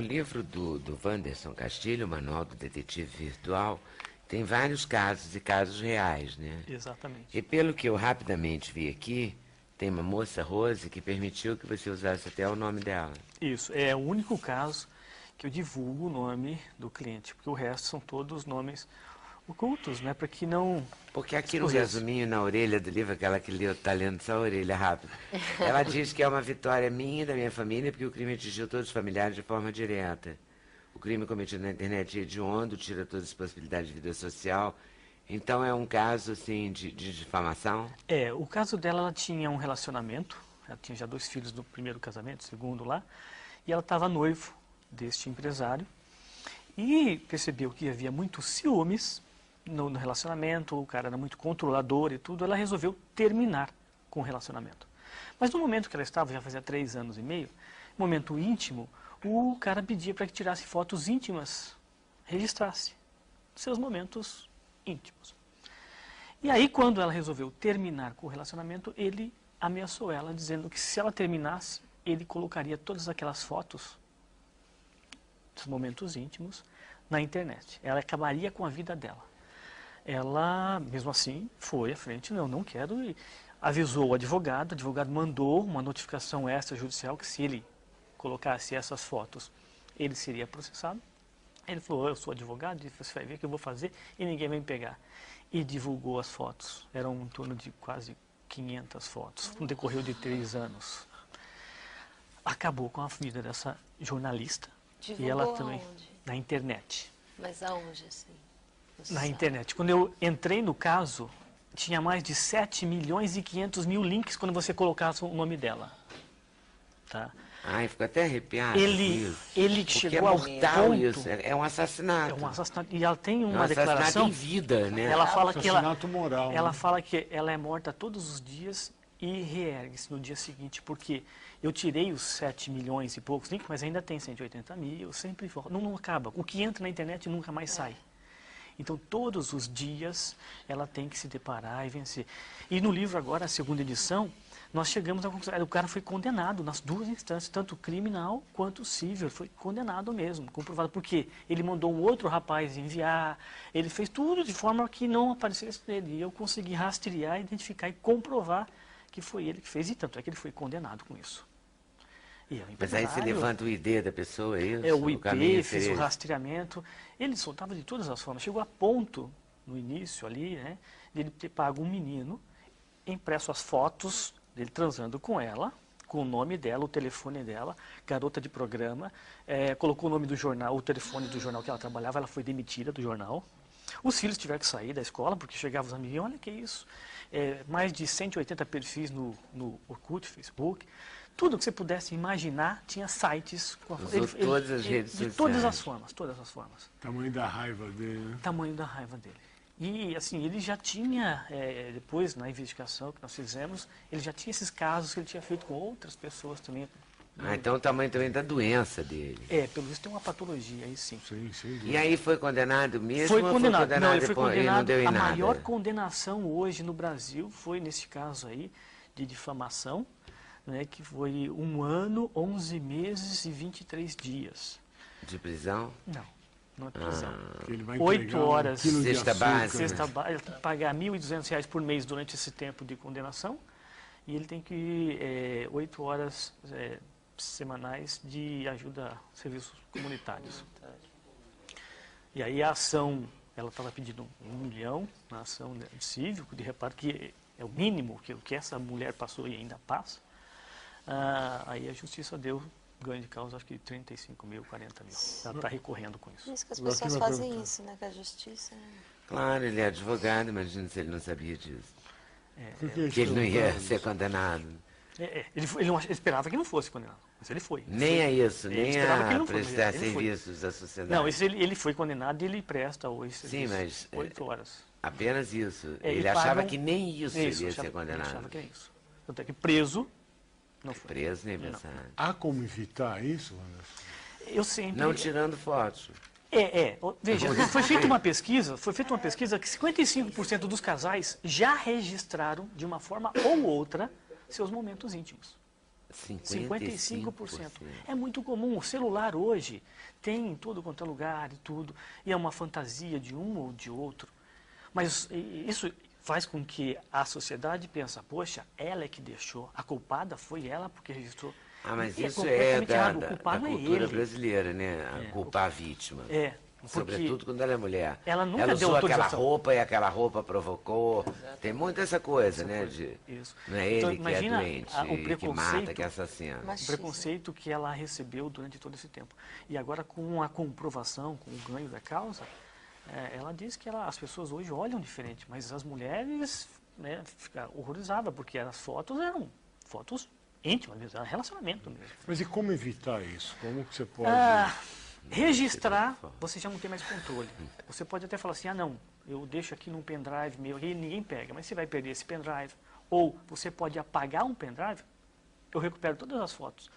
O livro do Wanderson Castilho, o Manual do Detetive Virtual, tem vários casos e casos reais, né? Exatamente. E pelo que eu rapidamente vi aqui, tem uma moça, Rose, que permitiu que você usasse até o nome dela. Isso, é o único caso que eu divulgo o nome do cliente, porque o resto são todos nomes ocultos, né, para que não... Porque aqui no escorresse. resuminho, na orelha do livro, aquela que leu, tá lendo só a orelha rápido, ela diz que é uma vitória minha e da minha família, porque o crime atingiu todos os familiares de forma direta. O crime cometido na internet é hediondo, tira todas as possibilidades de vida social. Então é um caso, assim, de difamação? É, o caso dela, ela tinha um relacionamento, ela tinha já 2 filhos do primeiro casamento, segundo lá, e ela estava noivo deste empresário, e percebeu que havia muitos ciúmes no relacionamento, o cara era muito controlador e tudo, ela resolveu terminar com o relacionamento. Mas no momento que ela estava, já fazia 3 anos e meio, momento íntimo, o cara pedia para que tirasse fotos íntimas, registrasse seus momentos íntimos. E aí, quando ela resolveu terminar com o relacionamento, ele ameaçou ela, dizendo que se ela terminasse, ele colocaria todas aquelas fotos dos momentos íntimos na internet. Ela acabaria com a vida dela. Ela, mesmo assim, foi à frente, não quero, e avisou o advogado mandou uma notificação extrajudicial que se ele colocasse essas fotos, ele seria processado. Ele falou, eu sou advogado, você vai ver o que eu vou fazer e ninguém vai me pegar. E divulgou as fotos. Eram em torno de quase 500 fotos, no decorrer de 3 anos. Acabou com a vida dessa jornalista. Divulgou e ela também aonde? na internet. Mas aonde, assim? Na internet. Quando eu entrei no caso, tinha mais de 7 milhões e 500 mil links quando você colocasse o nome dela. Tá? Ai, fico até arrepiado. Ele Porque chegou é ao mortal ponto... isso, é um assassinato. É um assassinato. E ela tem É um uma assassinato declaração... em vida, né? Ela fala que Assassinato moral, ela né? fala que ela é morta todos os dias e reergue-se no dia seguinte, porque eu tirei os 7 milhões e poucos links, mas ainda tem 180 mil, sempre volta. Não acaba. O que entra na internet nunca mais sai. Então, todos os dias, ela tem que se deparar e vencer. E no livro agora, a segunda edição, nós chegamos à conclusão, o cara foi condenado nas 2 instâncias, tanto criminal quanto civil, foi condenado mesmo, comprovado, porque ele mandou um outro rapaz enviar, ele fez tudo de forma que não aparecesse nele, e eu consegui rastrear, identificar e comprovar que foi ele que fez, e tanto é que ele foi condenado com isso. E é um Mas aí você empresário, levanta o ID da pessoa, é isso? é o caminho IP, fez o seria esse? rastreamento, ele soltava de todas as formas, chegou a ponto, no início ali, né, de ele ter pago um menino, impresso as fotos dele transando com ela, com o nome dela, o telefone dela, garota de programa, colocou o nome do jornal, o telefone do jornal que ela trabalhava, ela foi demitida do jornal. Os filhos tiveram que sair da escola, porque chegavam os amigos, olha que isso, mais de 180 perfis no Orkut, Facebook, tudo que você pudesse imaginar, tinha sites com todas as redes de sociais. todas as formas. Tamanho da raiva dele, né? Tamanho da raiva dele. E, assim, ele já tinha, depois, na investigação que nós fizemos, ele já tinha esses casos que ele tinha feito com outras pessoas também. Ah, então o tamanho também da doença dele. Pelo visto tem uma patologia aí, sim. Sim, sim. E aí foi condenado mesmo? Foi ou condenado. Foi Não, ele foi depois, condenado. não deu em A nada? maior condenação hoje no Brasil foi, nesse caso aí, de difamação, né, que foi 1 ano, 11 meses e 23 dias. De prisão? Não é prisão. Que ele vai 8 entregar horas, quilo de cesta açúcar, básica. né? Cesta básica, ele tem que pagar R$ 1.200 por mês durante esse tempo de condenação e ele tem que 8 horas semanais de ajuda a serviços comunitários. E aí a ação, ela estava pedindo 1 milhão na ação civil de reparo, que é o mínimo que essa mulher passou e ainda passa. Aí a justiça deu ganho de causa, acho que 35 mil, 40 mil. Ela está recorrendo com isso. Por isso que as pessoas fazem isso, né? Com a justiça. Claro, ele é advogado, imagina se ele não sabia disso. Por Que ele não ia ser condenado. Ele esperava que não fosse condenado, mas ele foi. Nem a isso, Ele nem esperava que ele a não fosse, prestar ele foi. serviços à sociedade. Não, ele foi condenado e ele presta hoje Sim, serviço, mas 8 horas. apenas isso. É, ele e achava pagam- que nem isso ele ia ser Ele condenado. achava que é isso. Tanto é que preso, não foi. Preso nem pensar. Há como evitar isso, Anderson? Eu sempre... Não tirando fotos. Veja, foi feita uma pesquisa que 55% dos casais já registraram, de uma forma ou outra, seus momentos íntimos. 55%. É muito comum. O celular hoje tem em todo quanto é lugar e tudo. E é uma fantasia de um ou de outro. Mas isso faz com que a sociedade pense, poxa, ela é que deixou. A culpada foi ela porque registrou. Ah, mas E isso é da culpado cultura é ele. brasileira, né? Culpar a vítima. É. Sobretudo quando ela é mulher. Ela nunca ela deu usou aquela autorização. roupa e aquela roupa provocou. Exatamente. Tem muito essa coisa, né? Isso. Não é Então, ele que é imagina doente, o que mata, que assassina. o Machismo. preconceito que ela recebeu durante todo esse tempo. E agora, com a comprovação, com o ganho da causa, ela diz que as pessoas hoje olham diferente, mas as mulheres, né, ficam horrorizadas, porque as fotos eram fotos íntimas, era relacionamento mesmo. Mas e como evitar isso? Como que você pode... Registrar, você já não tem mais controle. Você pode até falar assim, não, eu deixo aqui num pendrive meu, e ninguém pega, mas você vai perder esse pendrive. Ou você pode apagar um pendrive, eu recupero todas as fotos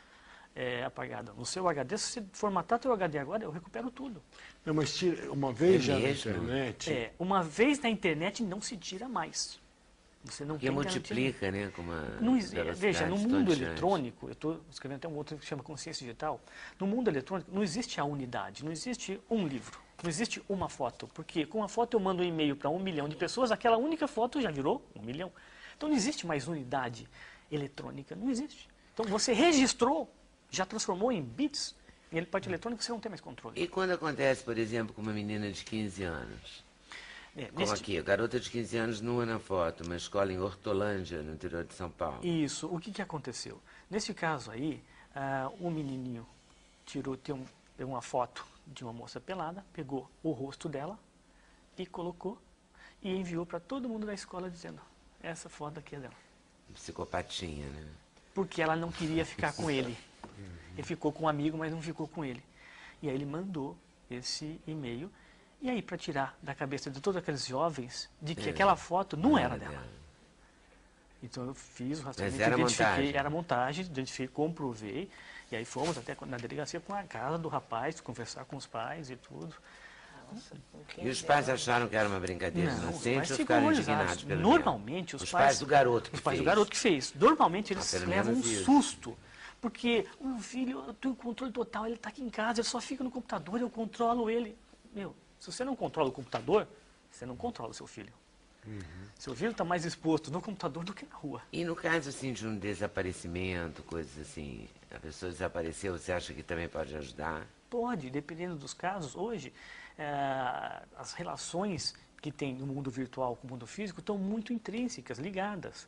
apagadas. No seu HD, se você formatar teu HD agora, eu recupero tudo. Não, mas uma vez já na mesmo? internet... Uma vez na internet não se tira mais. Você não Porque tem multiplica, né? Com uma veja, no velocidade mundo estonteante. eletrônico, eu estou escrevendo até um outro que chama Consciência Digital, no mundo eletrônico não existe a unidade, não existe um livro, não existe uma foto, porque com uma foto eu mando um e-mail para 1 milhão de pessoas, aquela única foto já virou 1 milhão. Então não existe mais unidade eletrônica, não existe. Então você registrou, já transformou em bits, em parte eletrônica, você não tem mais controle. E quando acontece, por exemplo, com uma menina de 15 anos? Como aqui, a garota de 15 anos nua na foto, uma escola em Hortolândia, no interior de São Paulo. Isso, o que aconteceu? Nesse caso aí, um menininho pegou uma foto de uma moça pelada, pegou o rosto dela e colocou e enviou para todo mundo da escola dizendo, essa foto aqui é dela. Psicopatinha, né? Porque ela não queria ficar com ele. Ele ficou com um amigo, mas não ficou com ele. E aí ele mandou esse e-mail. E aí, para tirar da cabeça de todos aqueles jovens de que aquela foto não era dela. Então eu fiz o rastreamento, Mas era identifiquei, montagem. era montagem, identifiquei, comprovei. E aí fomos até na delegacia com a casa do rapaz, conversar com os pais e tudo. Nossa, E os pais acharam que era uma brincadeira Não, os inocente pais ou ficam ficaram horrorizados. indignados pelo Normalmente, mesmo? os pais do garoto que Os pais fez. do garoto que fez. Normalmente eles pelo levam um menos isso. susto. Porque o meu filho, eu tenho controle total, ele está aqui em casa, ele só fica no computador, eu controlo ele. Meu, se você não controla o computador, você não controla o seu filho. Seu filho está mais exposto no computador do que na rua. E no caso assim de um desaparecimento, coisas assim, a pessoa desapareceu, você acha que também pode ajudar? Pode, dependendo dos casos. Hoje, as relações que tem no mundo virtual com o mundo físico estão muito intrínsecas, ligadas.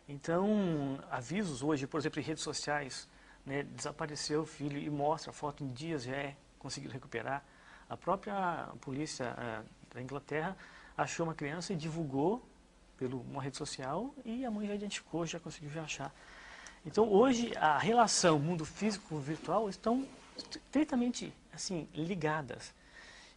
Então, avisos hoje, por exemplo, em redes sociais, né, desapareceu o filho e mostra a foto em dias, já é conseguido recuperar. A própria polícia da Inglaterra achou uma criança e divulgou pela uma rede social e a mãe já identificou, já conseguiu já achar. Então, hoje, a relação mundo físico e virtual estão estritamente assim, ligadas.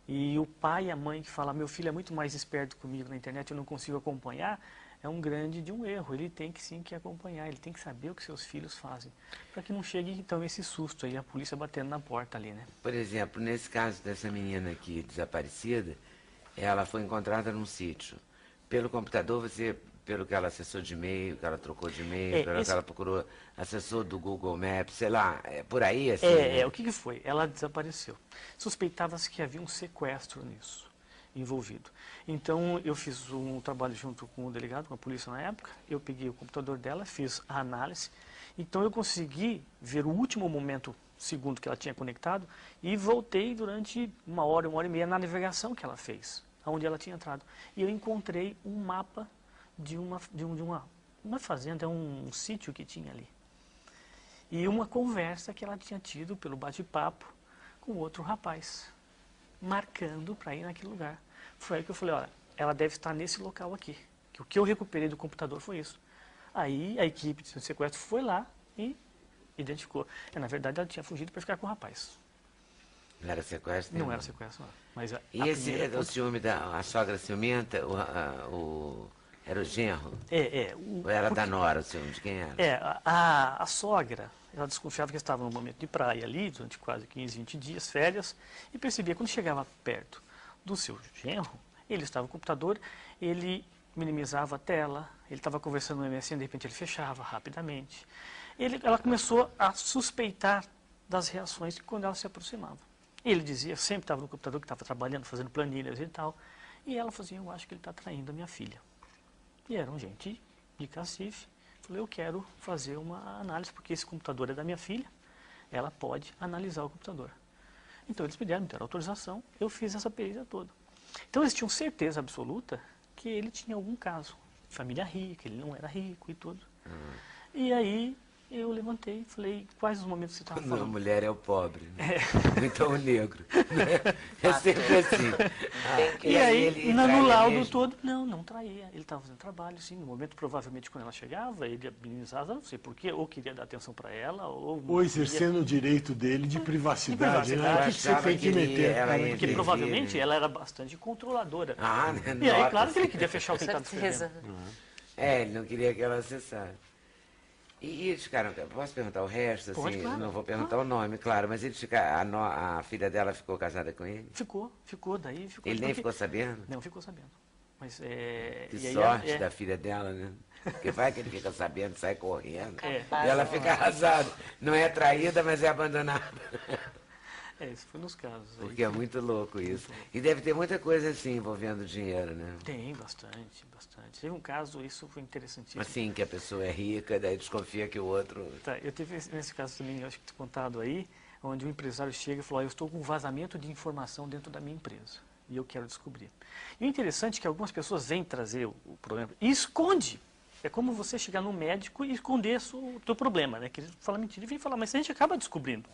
E o pai e a mãe que falam, meu filho é muito mais esperto comigo na internet, eu não consigo acompanhar, é um grande de um erro. Ele tem que sim que acompanhar, ele tem que saber o que seus filhos fazem. Para que não chegue então esse susto aí, a polícia batendo na porta ali, né? Por exemplo, nesse caso dessa menina aqui desaparecida, ela foi encontrada num sítio. Pelo computador, pelo que ela acessou de e-mail, que ela trocou de e-mail, pelo que ela procurou, acessou do Google Maps, sei lá, por aí assim. Né? O que foi? Ela desapareceu. Suspeitava-se que havia um sequestro nisso, envolvido. Então, eu fiz um trabalho junto com o delegado, com a polícia na época, eu peguei o computador dela, fiz a análise, então eu consegui ver o último momento, segundo que ela tinha conectado, e voltei durante 1 hora e meia na navegação que ela fez, onde ela tinha entrado. E eu encontrei um mapa de uma fazenda, um sítio que tinha ali. E uma conversa que ela tinha tido pelo bate-papo com outro rapaz, marcando para ir naquele lugar. Foi aí que eu falei, olha, ela deve estar nesse local aqui. Que o que eu recuperei do computador foi isso. Aí a equipe de sequestro foi lá e identificou. Na verdade, ela tinha fugido para ficar com o rapaz. Não era sequestro? Não era sequestro, não. Mas e esse o ciúme a sogra ciumenta, era o genro? Ou era da nora o ciúme? De quem era? A sogra, ela desconfiava que estava num momento de praia ali, durante quase 15, 20 dias, férias, e percebia quando chegava perto do seu genro, ele estava no computador, ele minimizava a tela, ele estava conversando no MSN, de repente ele fechava rapidamente. Ela começou a suspeitar das reações quando ela se aproximava. Ele dizia, sempre estava no computador, que estava trabalhando, fazendo planilhas e tal. E ela fazia, eu acho que ele está traindo a minha filha. E eram gente de cacife. Falei, eu quero fazer uma análise, porque esse computador é da minha filha, ela pode analisar o computador. Então eles me deram autorização, eu fiz essa perícia toda. Então eles tinham certeza absoluta que ele tinha algum caso. Família rica, ele não era rico e tudo. E aí eu levantei e falei, quais os momentos que você estava falando? A mulher é o pobre, né? Então o negro. Né? É sempre assim. E aí, ele no traía laudo mesmo? todo, não traía. Ele estava fazendo trabalho, sim. No momento, provavelmente, quando ela chegava, ele amenizava, não sei porquê, ou queria dar atenção para ela, Ou exercendo o direito dele de privacidade, né? privacidade. O que você tem que meter? Ela ia Porque intervir, provavelmente né? ela era bastante controladora. Ah, né? E aí, Nota-se. claro que ele queria fechar o que ele estava Certeza. escrevendo. Ele não queria que ela acessasse. E eles ficaram, posso perguntar o resto? Assim, Pode, claro. Não vou perguntar o nome, claro, mas eles ficaram, a filha dela ficou casada com ele? Ficou, daí ficou. Ele nem porque- ficou sabendo? Não ficou sabendo. Mas, Que e aí, sorte da filha dela, né? Porque vai que ele fica sabendo, sai correndo. É. E ela fica arrasada. Não é traída, mas é abandonada. isso foi nos casos. aí Porque é que- muito louco isso. E deve ter muita coisa assim envolvendo dinheiro, né? Tem, bastante, bastante. Teve um caso, isso foi interessantíssimo. Assim, que a pessoa é rica, daí desconfia que o outro... Tá, eu tive nesse caso também, eu acho que te contado aí, onde um empresário chega e falou, eu estou com um vazamento de informação dentro da minha empresa e eu quero descobrir. E o interessante é que algumas pessoas vêm trazer o problema e esconde. É como você chegar no médico e esconder o teu problema, né? Que ele fala mentira e vem falar, mas a gente acaba descobrindo.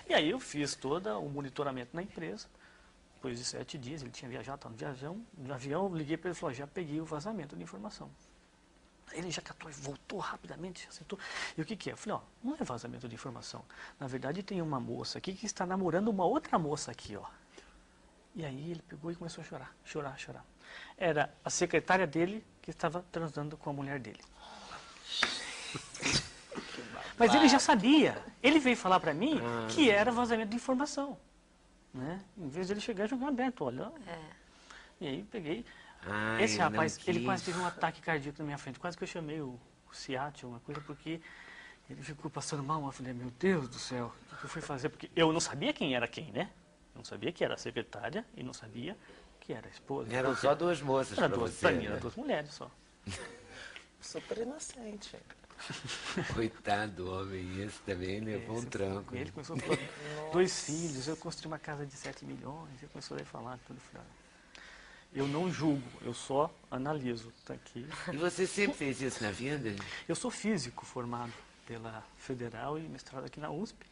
E aí eu fiz todo o monitoramento na empresa. Depois de 7 dias, ele tinha viajado, estava no avião, eu liguei para ele e falei, já peguei o vazamento de informação. Ele já catou e voltou rapidamente, acertou. E o que que é? Eu falei, não é vazamento de informação. Na verdade, tem uma moça aqui que está namorando uma outra moça aqui, ó. E aí ele pegou e começou a chorar. Era a secretária dele que estava transando com a mulher dele. Mas ele já sabia. Ele veio falar para mim que era vazamento de informação. Né? Em vez de ele chegar e jogar aberto, olha. E aí peguei. Esse ele não rapaz, ele quis. quase teve um ataque cardíaco na minha frente. Quase que eu chamei o SIAT, uma coisa, porque ele ficou passando mal. Eu falei, meu Deus do céu, o que eu fui fazer? Porque eu não sabia quem era quem, né? Não sabia que era a secretária e não sabia que era a esposa. Eram só duas moças Era para duas, você, pra mim, né? eram duas mulheres só. Super inocente. Coitado do homem, esse também levou um tranco. E ele né? começou a falar, 2 filhos, eu construí uma casa de 7 milhões, ele começou a falar tudo. Eu não julgo, eu só analiso. Tá aqui. E você sempre fez isso na vida? Eu sou físico formado pela Federal e mestrado aqui na USP.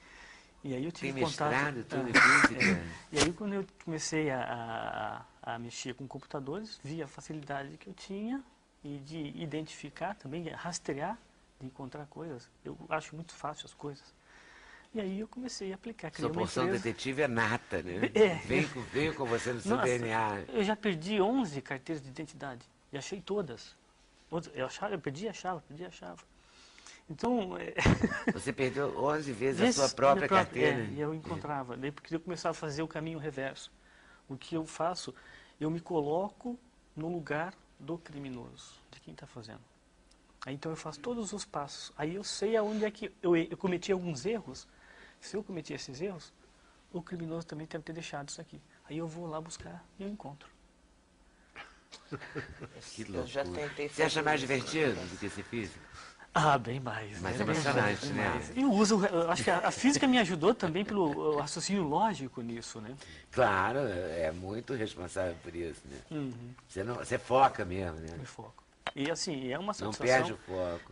E aí eu Tem tive contato. mestrado, tudo em física? E aí quando eu comecei a mexer com computadores, vi a facilidade que eu tinha e de identificar também, rastrear, de encontrar coisas. Eu acho muito fácil as coisas. E aí eu comecei a aplicar. Criei Sua uma porção empresa. detetive é nata, né? É. Veio com você no seu Nossa, DNA. eu já perdi 11 carteiras de identidade. E achei todas. Eu perdi e achava. Então, Você perdeu 11 vezes a sua própria carteira. e eu encontrava. Daí porque eu começava a fazer o caminho reverso. O que eu faço, eu me coloco no lugar do criminoso, de quem está fazendo. Aí, então eu faço todos os passos. Aí eu sei aonde é que eu cometi alguns erros. Se eu cometi esses erros, o criminoso também deve ter deixado isso aqui. Aí eu vou lá buscar e eu encontro. Que Eu já loucura. tentei Você acha fazer mais isso. divertido do que ser físico? Ah, bem mais. Mais né? Bem emocionante, bem né? mais. Eu acho que a física me ajudou também pelo raciocínio lógico nisso, né? Claro, é muito responsável por isso, né? Uhum. Você foca mesmo, né? Me foco. E assim, é uma Não satisfação. perde o foco.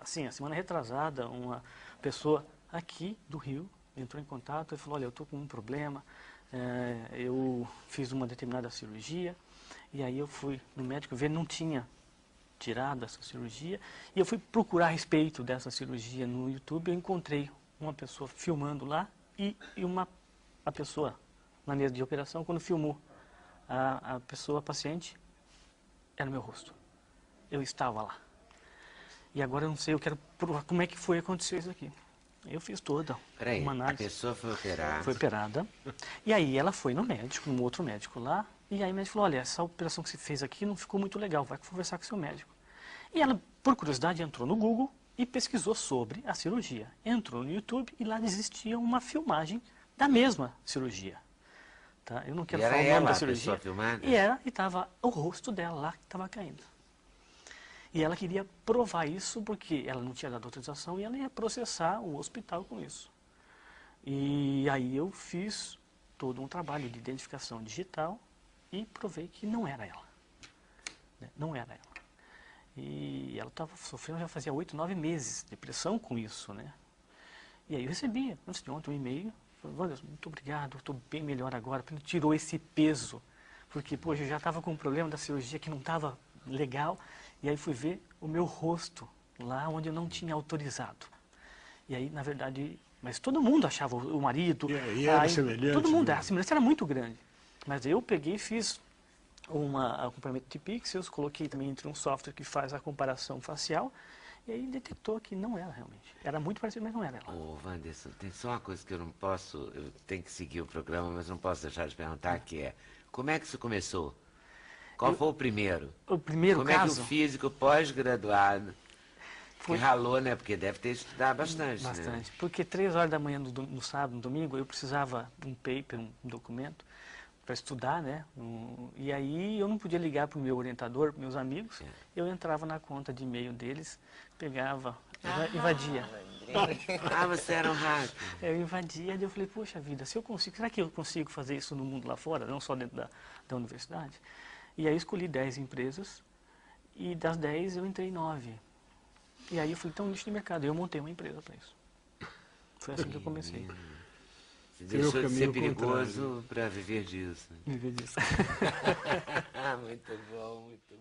Assim, a semana retrasada, uma pessoa aqui do Rio entrou em contato e falou, olha, eu estou com um problema, eu fiz uma determinada cirurgia, e aí eu fui no médico ver, não tinha tirado essa cirurgia, e eu fui procurar a respeito dessa cirurgia no YouTube, eu encontrei uma pessoa filmando lá, e a pessoa na mesa de operação, quando filmou a pessoa, a paciente, era o meu rosto. Eu estava lá. E agora eu não sei, eu quero provar como é que foi acontecer isso aqui. Eu fiz toda Peraí, uma a análise. pessoa foi operada. Foi operada. E aí ela foi no médico, um outro médico lá. E aí o médico falou, olha, essa operação que você fez aqui não ficou muito legal, vai conversar com o seu médico. E ela, por curiosidade, entrou no Google e pesquisou sobre a cirurgia. Entrou no YouTube e lá existia uma filmagem da mesma cirurgia. Tá? Eu não quero falar o nome da cirurgia. E estava o rosto dela lá que estava caindo. E ela queria provar isso porque ela não tinha dado autorização e ela ia processar o hospital com isso. E aí eu fiz todo um trabalho de identificação digital e provei que não era ela. Né? Não era ela. E ela estava sofrendo já fazia 8, 9 meses de depressão com isso, né? E aí eu recebi, antes de ontem, um e-mail. Falei, Wanderson, muito obrigado, estou bem melhor agora. Porque tirou esse peso. Porque, poxa, eu já estava com um problema da cirurgia que não estava legal. E aí fui ver o meu rosto lá onde eu não tinha autorizado. E aí, na verdade, mas todo mundo achava o marido. E era semelhante. Todo mundo, a semelhança era muito grande. Mas eu peguei e fiz um acompanhamento de pixels, coloquei também entre um software que faz a comparação facial, e aí detectou que não era realmente. Era muito parecido, mas não era ela. Ô, Wanderson, tem só uma coisa que eu não posso, eu tenho que seguir o programa, mas não posso deixar de perguntar, que é, como é que isso começou? Qual foi o primeiro? O primeiro como caso... Como é que o físico pós-graduado, que ralou, né? Porque deve ter estudado bastante, Bastante. Né? Porque 3 horas da manhã no sábado, no domingo, eu precisava de um paper, um documento, para estudar, né? E aí eu não podia ligar para o meu orientador, para meus amigos. Eu entrava na conta de e-mail deles, pegava, invadia. Você era um hacker. Eu invadia e eu falei, poxa vida, se eu consigo, será que eu consigo fazer isso no mundo lá fora, não só dentro da universidade? E aí eu escolhi 10 empresas e das 10 eu entrei em 9. E aí eu falei, então lixo de mercado. E eu montei uma empresa para isso. Foi assim que eu comecei. Você deixou de ser perigoso para viver disso. Viver disso. Muito bom, muito bom.